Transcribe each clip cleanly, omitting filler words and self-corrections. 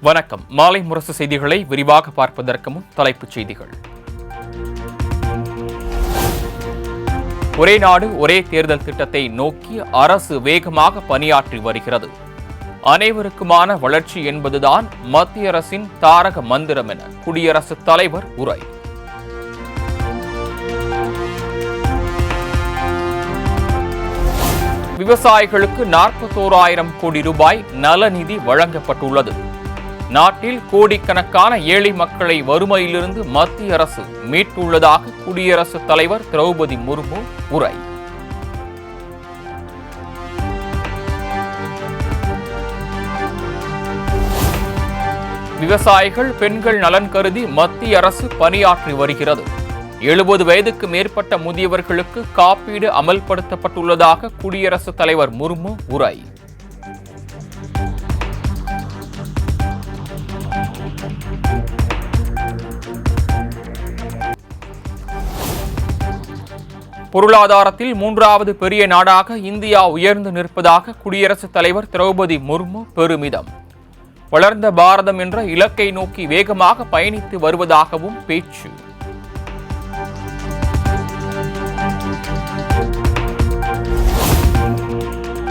வணக்கம். மாலை முரசு செய்திகளை விரிவாக பார்ப்பதற்கு முன் தலைப்புச் செய்திகள். ஒரே நாடு ஒரே தேர்தல் திட்டத்தை நோக்கி அரசு வேகமாக பணியாற்றி வருகிறது. அனைவருக்குமான வளர்ச்சி என்பதுதான் மத்திய அரசின் தாரக மந்திரம் என குடியரசுத் தலைவர் உரை. விவசாயிகளுக்கு 41,000 கோடி ரூபாய் நலநிதி வழங்கப்பட்டுள்ளது. நாட்டில் கோடிக்கணக்கான ஏழை மக்களை வறுமையிலிருந்து மத்திய அரசு மீட்டுள்ளதாக குடியரசுத் தலைவர் திரௌபதி முர்மு உரை. விவசாயிகள் பெண்கள் நலன் கருதி மத்திய அரசு பணியாற்றி வருகிறது. 70 வயதுக்கு மேற்பட்ட முதியவர்களுக்கு காப்பீடு அமல்படுத்தப்பட்டுள்ளதாக குடியரசுத் தலைவர் முர்மு உரை. பொருளாதாரத்தில் 3வது பெரிய நாடாக இந்தியா உயர்ந்து நிற்பதாக குடியரசுத் தலைவர் திரௌபதி முர்மு பெருமிதம். வளர்ந்த பாரதம் என்ற இலக்கை நோக்கி வேகமாக பயணித்து வருவதாகவும் பேச்சு.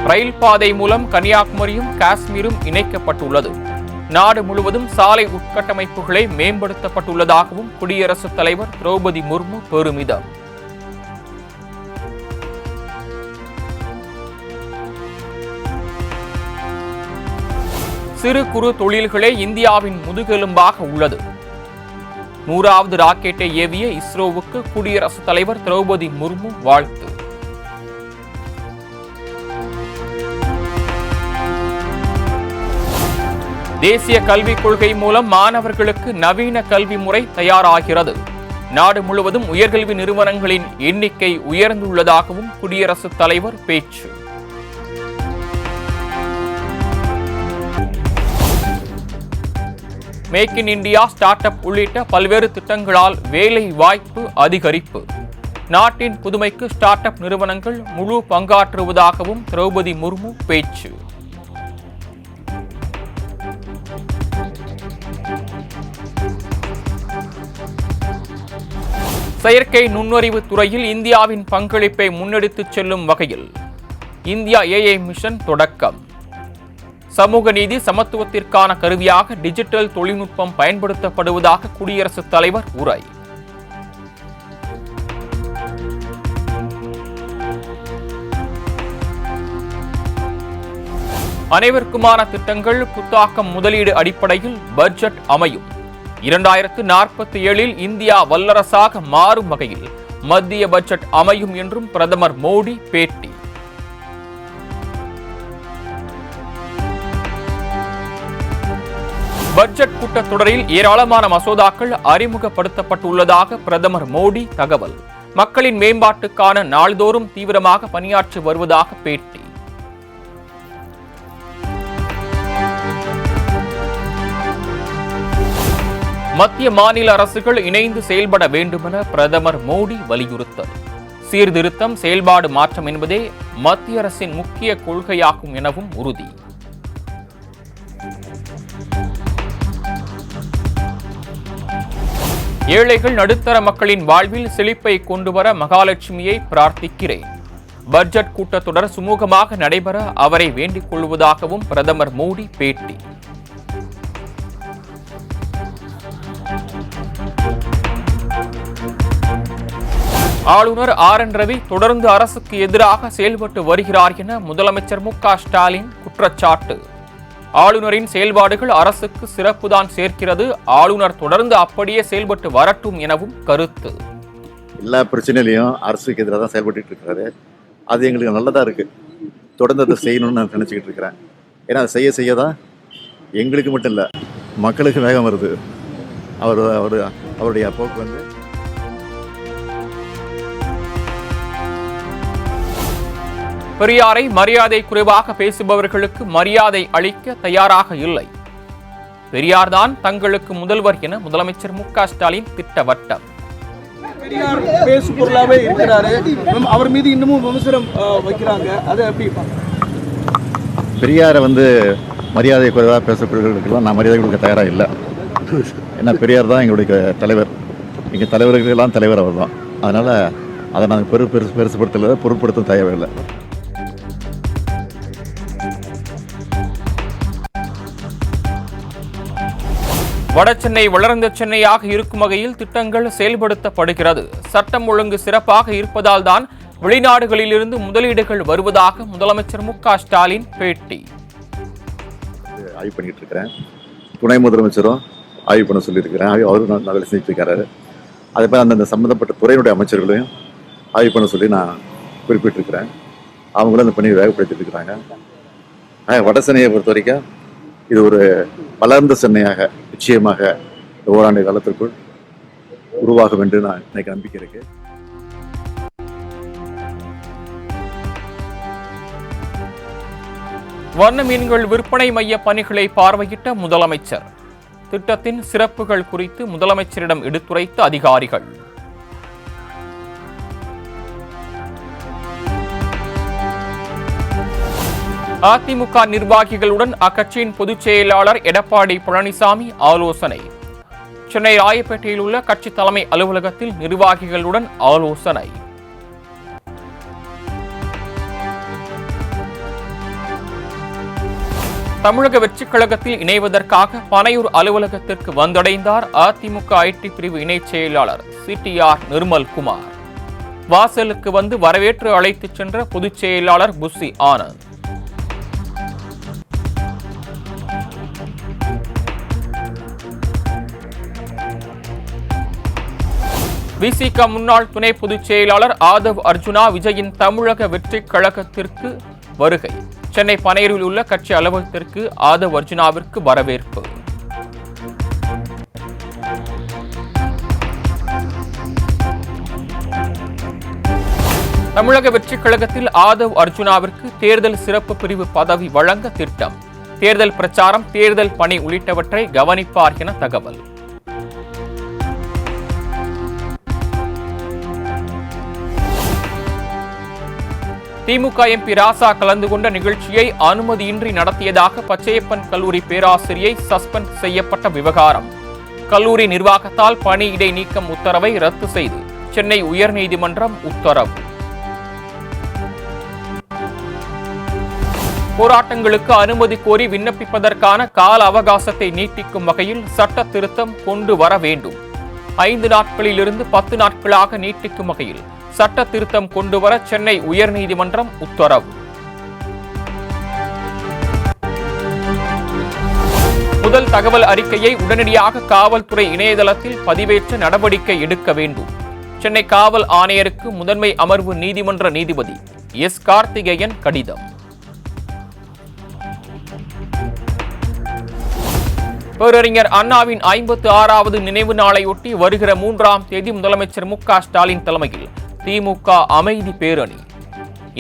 ரயில் பாதை மூலம் கன்னியாகுமரியும் காஷ்மீரும் இணைக்கப்பட்டுள்ளது. நாடு முழுவதும் சாலை உட்கட்டமைப்புகளை மேம்படுத்தப்பட்டுள்ளதாகவும் குடியரசுத் தலைவர் திரௌபதி முர்மு பெருமிதம். சிறு குறு தொழில்களே இந்தியாவின் முதுகெலும்பாக உள்ளது. 100வது ராக்கெட்டை ஏவிய இஸ்ரோவுக்கு குடியரசுத் தலைவர் திரௌபதி முர்மு வாழ்த்து. தேசிய கல்விக் கொள்கை மூலம் மாணவர்களுக்கு நவீன கல்வி முறை தயாராகிறது. நாடு முழுவதும் உயர்கல்வி நிறுவனங்களின் எண்ணிக்கை உயர்ந்துள்ளதாகவும் குடியரசுத் தலைவர் பேச்சு. Make in India, start up உள்ளிட்ட பல்வேறு திட்டங்களால் வேலை வாய்ப்பு அதிகரிப்பு. நாட்டின் புதுமைக்கு ஸ்டார்ட் அப் நிறுவனங்கள் முழு பங்காற்றுவதாகவும் திரௌபதி முர்மு பேச்சு. செயற்கை நுண்ணறிவு துறையில் இந்தியாவின் பங்களிப்பை முன்னெடுத்துச் செல்லும் வகையில் இந்தியா AI மிஷன் தொடக்கம். சமூக நீதி சமத்துவத்திற்கான கருவியாக டிஜிட்டல் தொழில்நுட்பம் பயன்படுத்தப்படுவதாக குடியரசுத் தலைவர் உரை. அனைவருக்குமான திட்டங்கள் புத்தாக்கம் முதலீடு அடிப்படையில் பட்ஜெட் அமையும். 2047 இந்தியா வல்லரசாக மாறும் வகையில் மத்திய பட்ஜெட் அமையும் என்றும் பிரதமர் மோடி பேட்டி. பட்ஜெட் கூட்டத்தொடரில் ஏராளமான மசோதாக்கள் அறிமுகப்படுத்தப்பட்டுள்ளதாக பிரதமர் மோடி தகவல். மக்களின் மேம்பாட்டுக்கான நாள்தோறும் தீவிரமாக பணியாற்றி வருவதாக பேட்டி. மத்திய மாநில அரசுகள் இணைந்து செயல்பட வேண்டுமென பிரதமர் மோடி வலியுறுத்தல். சீர்திருத்தம், செயல்பாடு மாற்றம் என்பதே மத்திய அரசின் முக்கிய கொள்கையாகும் எனவும் உறுதி. ஏழைகள் நடுத்தர மக்களின் வாழ்வில் செழிப்பை கொண்டுவர மகாலட்சுமியை பிரார்த்திக்கிறேன். பட்ஜெட் கூட்டத்தொடர் சுமூகமாக நடைபெற அவரை வேண்டிக் கொள்வதாகவும் பிரதமர் மோடி பேட்டி. ஆளுநர் RN ரவி தொடர்ந்து அரசுக்கு எதிராக செயல்பட்டு வருகிறார் என முதலமைச்சர் மு.க. ஸ்டாலின் குற்றச்சாட்டு. ஆளுநரின் செயல்பாடுகள் அரசுக்கு சிறப்புதான் சேர்க்கிறது. ஆளுநர் தொடர்ந்து அப்படியே செயல்பட்டு வரட்டும் எனவும் கருத்து. எல்லா பிரச்சனையிலையும் அரசுக்கு எதிராக தான் செயல்பட்டு இருக்காரு. அது எங்களுக்கு நல்லதா இருக்கு. தொடர்ந்து அதை செய்யணும்னு நான் நினைச்சுக்கிட்டு இருக்கிறேன். ஏன்னா அதை செய்ய தான் எங்களுக்கு மட்டும் இல்லை, மக்களுக்கு வேகம் வருது. அவருடைய போக்கு வந்து பெரியாரை மரியாதை குறைவாக பேசுபவர்களுக்கு மரியாதை அளிக்க தயாராக இல்லை. பெரியார்தான் தங்களுக்கு முதல்வர் என முதலமைச்சர் மு.க. ஸ்டாலின் திட்டவட்டம். பெரியார் பேசு பொருளாவே இருக்கிறாரு. அவர் மீது இன்னமும் விமர்சனம் வைக்கிறாங்க. அதை எப்படி பெரியாரை மரியாதை குறைவாக பேசக்கூடியவர்களுக்கெல்லாம் நான் மரியாதை கொடுக்க தயாராக இல்லை. ஏன்னா பெரியார் தான் எங்களுடைய தலைவர், எங்கள் தலைவர்களுக்கெல்லாம் தலைவர் அவர் தான். அதனால் அதை நாங்கள் பெருசுப்படுத்தல, பொருட்படுத்த தேவையில்லை. வடசென்னை வளர்ந்த சென்னையாக இருக்கும் வகையில் திட்டங்கள் செயல்படுத்தப்படுகிறது. சட்டம் ஒழுங்கு சிறப்பாக இருப்பதால் தான் வெளிநாடுகளிலிருந்து முதலீடுகள் வருவதாக முதலமைச்சர் மு.க.ஸ்டாலின் பேட்டி. ஆய்வு பண்ணிட்டு இருக்கிறேன். துணை முதலமைச்சரும் ஆய்வு பண்ண சொல்லியிருக்கிறேன். அவரும் நான் வேலை செஞ்சுட்டு இருக்காரு. அதே மாதிரி அந்தந்த சம்மந்தப்பட்ட துறையினுடைய அமைச்சர்களையும் ஆய்வு பண்ண சொல்லி நான் குறிப்பிட்டிருக்கிறேன். அவங்களும் அந்த பணியை வேகப்படுத்திட்டு இருக்கிறாங்க. வட சென்னையை பொறுத்த வரைக்கும் இது ஒரு வளர்ந்த சென்னையாக நிச்சயமாக ஓராண்டு காலத்திற்குள் உருவாகும் என்று நான் எனக்கு நம்பிக்கை இருக்கு. வண்ண மீன்கள் விற்பனை மைய பணிகளை பார்வையிட்ட முதலமைச்சர். திட்டத்தின் சிறப்புகள் குறித்து முதலமைச்சரிடம் எடுத்துரைத்த அதிகாரிகள். அதிமுக நிர்வாகிகளுடன் அக்கட்சியின் பொதுச் செயலாளர் எடப்பாடி பழனிசாமி ஆலோசனை. சென்னை ராயப்பேட்டையில் உள்ள கட்சி தலைமை அலுவலகத்தில் நிர்வாகிகளுடன் ஆலோசனை. தமிழக வெற்றிக் கழகத்தில் இணைவதற்காக பனையூர் அலுவலகத்திற்கு வந்தடைந்தார் அதிமுக ஐடி பிரிவு இணைச் செயலாளர் சிடிஆர் நிர்மல்குமார். வாசலுக்கு வந்து வரவேற்று அழைத்துச் சென்ற பொதுச் செயலாளர் புசி ஆனந்த். விசிக முன்னாள் துணை பொதுச் செயலாளர் ஆதவ் அர்ஜுனா விஜயின் தமிழக வெற்றிக் கழகத்திற்கு வருகை. சென்னை பனையூரில் உள்ள கட்சி அலுவலகத்திற்கு ஆதவ் அர்ஜுனாவிற்கு வரவேற்பு. தமிழக வெற்றிக் கழகத்தில் ஆதவ் அர்ஜுனாவிற்கு தேர்தல் சிறப்பு பிரிவு பதவி வழங்க திட்டம். தேர்தல் பிரச்சாரம், தேர்தல் பணி உள்ளிட்டவற்றை கவனிப்பார் என தகவல். திமுக எம்பி ராசா கலந்து கொண்ட நிகழ்ச்சியை அனுமதியின்றி நடத்தியதாக பச்சையப்பன் கல்லூரி பேராசிரியை சஸ்பெண்ட் செய்யப்பட்ட விவகாரம். கல்லூரி நிர்வாகத்தால் பணி இடைநீக்கம் உத்தரவை ரத்து செய்து சென்னை உயர்நீதிமன்றம் உத்தரவு. போராட்டங்களுக்கு அனுமதி கோரி விண்ணப்பிப்பதற்கான கால அவகாசத்தை நீட்டிக்கும் வகையில் சட்ட திருத்தம் கொண்டு வர வேண்டும். 5 நாட்களிலிருந்து 10 நாட்களாக நீட்டிக்கும் வகையில் சட்ட திருத்தம் கொண்டுவர சென்னை உயர்நீதிமன்றம் உத்தரவு. முதல் தகவல் அறிக்கையை உடனடியாக காவல்துறை இணையதளத்தில் பதிவேற்ற நடவடிக்கை எடுக்க வேண்டும். சென்னை காவல் ஆணையருக்கு முதன்மை அமர்வு நீதிமன்ற நீதிபதி எஸ். கார்த்திகேயன் கடிதம். பேரறிஞர் அண்ணாவின் 56வது நினைவு நாளையொட்டி வருகிற 3ஆம் தேதி முதலமைச்சர் மு.க.ஸ்டாலின் தலைமையில் திமுக அமைதி பேரணி.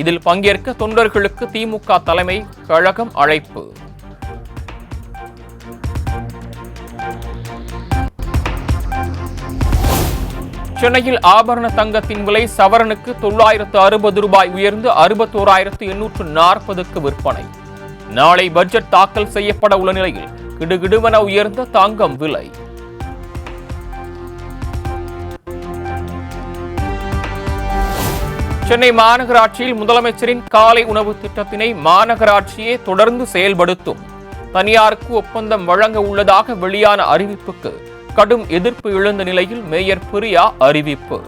இதில் பங்கேற்க தொண்டர்களுக்கு திமுக தலைமை கழகம் அழைப்பு. சென்னையில் ஆபரண தங்கத்தின் விலை சவரனுக்கு 960 ரூபாய் உயர்ந்து 61,840க்கு விற்பனை. நாளை பட்ஜெட் தாக்கல் செய்யப்பட உள்ள நிலையில் கிடுகிடுவென உயர்ந்த தங்கம் விலை. சென்னை மாநகராட்சியில் முதலமைச்சரின் காலை உணவு திட்டத்தினை மாநகராட்சியே தொடர்ந்து செயல்படுத்தும். தனியாருக்கு ஒப்பந்தம் வழங்க உள்ளதாக வெளியான அறிவிப்புக்கு கடும் எதிர்ப்பு எழுந்த நிலையில் மேயர் பிரியா அறிவிப்பு.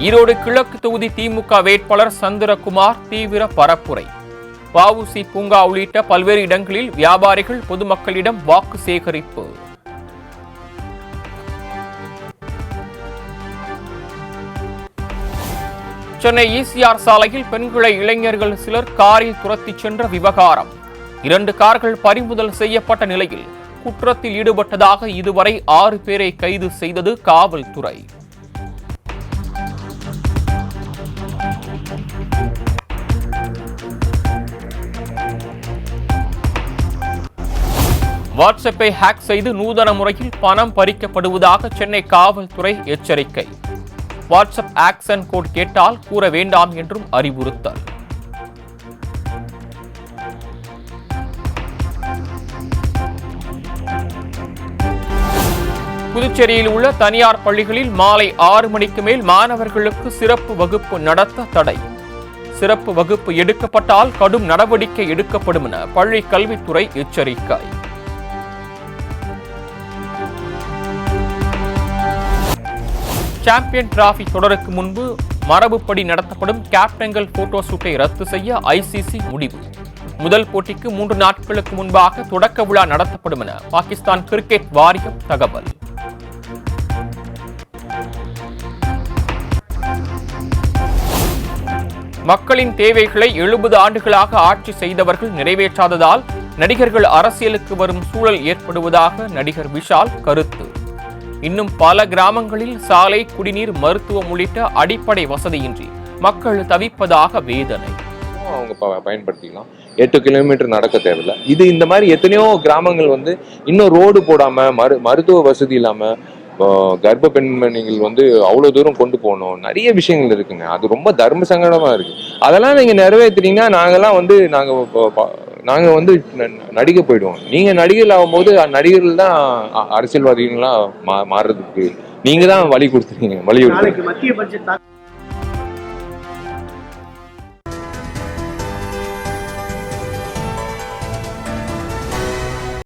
ஈரோடு கிழக்கு தொகுதி திமுக வேட்பாளர் சந்திரகுமார் தீவிர பரப்புரை. வ.உ.சி. பூங்கா உள்ளிட்ட பல்வேறு இடங்களில் வியாபாரிகள் பொதுமக்களிடம் வாக்கு சேகரிப்பு. சென்னை ஈசிஆர் சாலையில் பெண்களை இளைஞர்கள் சிலர் காரில் துரத்திச் சென்ற விவகாரம். 2 கார்கள் பறிமுதல் செய்யப்பட்ட நிலையில் குற்றத்தில் ஈடுபட்டதாக இதுவரை 6 பேரை கைது செய்தது காவல்துறை. வாட்ஸ்அப்பை ஹேக் செய்து நூதன முறையில் பணம் பறிக்கப்படுவதாக சென்னை காவல்துறை எச்சரிக்கை. வாட்ஸ்அப் ஆக்சன் கோட் கேட்டால் கூற வேண்டாம் என்றும் அறிவுறுத்தல். புதுச்சேரியில் உள்ள தனியார் பள்ளிகளில் மாலை 6 மணிக்கு மேல் மாணவர்களுக்கு சிறப்பு வகுப்பு நடத்த தடை. சிறப்பு வகுப்பு எடுக்கப்பட்டால் கடும் நடவடிக்கை எடுக்கப்படும் என பள்ளி கல்வித்துறை எச்சரிக்கை. சாம்பியன் டிராபி தொடருக்கு முன்பு மரபுப்படி நடத்தப்படும் கேப்டன்கள் போட்டோ ஷூட்டை ரத்து செய்ய ஐசிசி முடிவு. முதல் போட்டிக்கு 3 நாட்களுக்கு முன்பாக தொடக்க விழா நடத்தப்படும் என பாகிஸ்தான் கிரிக்கெட் வாரியம் தகவல். மக்களின் தேவைகளை 70 ஆண்டுகளாக ஆட்சி செய்தவர்கள் நிறைவேற்றாததால் நடிகர்கள் அரசியலுக்கு வரும் சூழல் ஏற்படுவதாக நடிகர் விஷால் கருத்து. இன்னும் பல கிராமங்களில் சாலை, குடிநீர், மருத்துவம் உள்ளிட்ட அடிப்படை வசதியின்றி மக்கள் தவிப்பதாக வேதனை. அவங்க பயன்படுத்திக்கலாம். 8 கிலோமீட்டர் நடக்க தேவையில்லை. இந்த மாதிரி எத்தனையோ கிராமங்கள் இன்னும் ரோடு போடாம, மருத்துவ வசதி இல்லாம, கர்ப்ப பெண்மணிகள் அவ்வளவு தூரம் கொண்டு போகணும். நிறைய விஷயங்கள் இருக்குங்க. அது ரொம்ப தர்ம சங்கடமா இருக்கு. அதெல்லாம் நீங்க நிறைவேற்றினீங்கன்னா நாங்க நடிக்க போயிடுவோம். நீங்க நடிகர்கள் ஆகும்போது நடிகர்கள் தான் அரசியல்வாதிகள்லாம் மாறுறதுக்கு நீங்க தான் வழி கொடுத்துருக்கீங்க. வழி